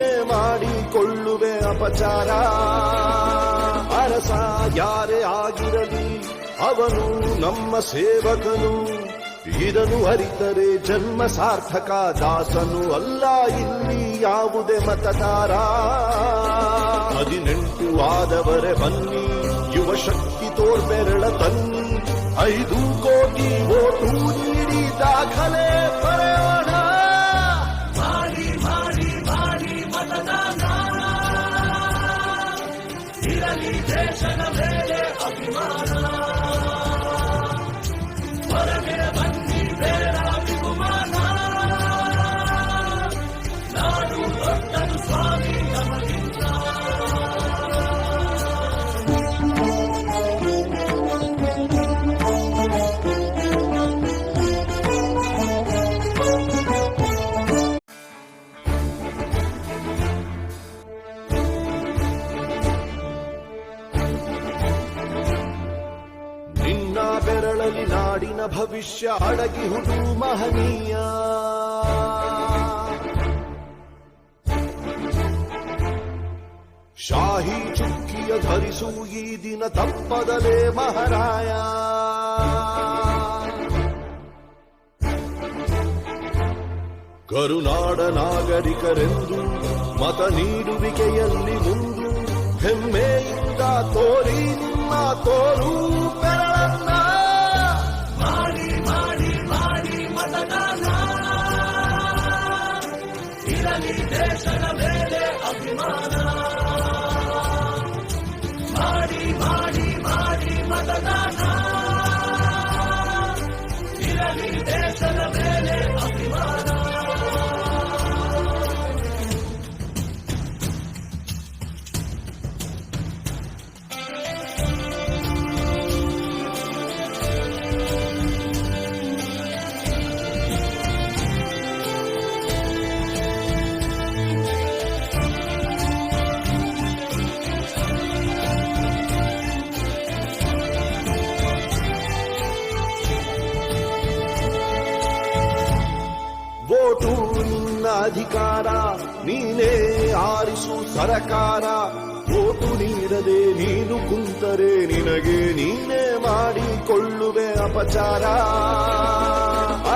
ಮಾಡಿಕೊಳ್ಳುವೆ ಅಪಚಾರ. ಅರಸ ಯಾರೇ ಆಗಿರಲಿ ಅವನು ನಮ್ಮ ಸೇವಕನು, ಇದನ್ನು ಅರಿತರೆ ಜನ್ಮ ಸಾರ್ಥಕ. ದಾಸನು ಅಲ್ಲ ಇಲ್ಲಿ ಯಾವುದೇ ಮತದಾರ. 18 ಆದವರೆ ಬನ್ನಿ, ಯುವ ಶಕ್ತಿ ತೋರ್ಬೆರಳ ತನ್ನಿ. 5 ಕೋಟಿ ಓಟು ನೀಡಿ ದಾಖಲೆ ಬರೆಯೋಣ. ಮಾಡಿ ಮಾಡಿ ಮಾಡಿ ಮತದಾನ, ಇರಲಿ ದೇಶದ ಮೇಲೆ ಅಭಿಮಾನ. ಹೊರಗೆ ಬನ್ನಿ ಬೇಡ ವಿಗುಮಾನ, ನಾಡು ದೊಡ್ಡದು ಸ್ವಾಮಿ ನಮಗಿಂತ. ನಿನ್ನ ಬೆರಳಲಿ ನಾಡಿನ ಭವಿಷ್ಯ ಅಡಗಿಹುದು ಮಹನೀಯ. ಶಾಹಿ ಚುಕ್ಕಿಯ ಧರಿಸು ಈ ದಿನ ತಪ್ಪದಲೇ ಮಹಾರಾಯ. ಕರುನಾಡ ನಾಗರಿಕರೆಂದು ಮತ ನೀಡುವಿಕೆಯಲ್ಲಿ ಮುಂದು ಹೆಮ್ಮೆಯಿಂದ ತೋರಿ ನಿಮ್ಮ ತೋರು ಬೆರಳನ್ನ. ಮಾಡಿ ಮಾಡಿ ಮಾಡಿ ಮತದಾನ, ಇರಲಿ ದೇಶದ ಮೇಲೆ ಅಭಿಮಾನ. ಮಾಡಿ ಮಾಡಿ ಮಾಡಿ ಮತದಾನ, ಇರಲಿ ದೇಶದ ಮೇಲೆ ಅಭಿಮಾನ. ವೋಟು ನಿನ್ನ ಅಧಿಕಾರ, ನೀನೇ ಆರಿಸು ಸರಕಾರ. ವೋಟು ನೀಡದೆ ನೀನು ಕುಂತರೆ ನಿನಗೆ ನೀನೇ ಮಾಡಿಕೊಳ್ಳುವೆ ಅಪಚಾರ.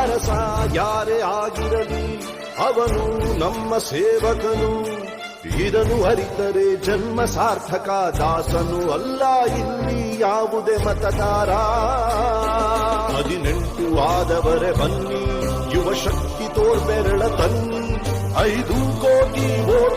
ಅರಸ ಯಾರೇ ಆಗಿರಲಿ ಅವನು ನಮ್ಮ ಸೇವಕನು, ಇದನ್ನು ಅರಿತರೆ ಜನ್ಮ ಸಾರ್ಥಕ. ದಾಸನು ಅಲ್ಲ ಇಲ್ಲಿ ಯಾವುದೇ ಮತದಾರ. 18 ಆದವರೆ ಬನ್ನಿ, ಯುವ ಶಕ್ತಿ ತೋರ್ಬೆರಳ ತನ್ನಿ. 5 ಕೋಟಿ ಓಟು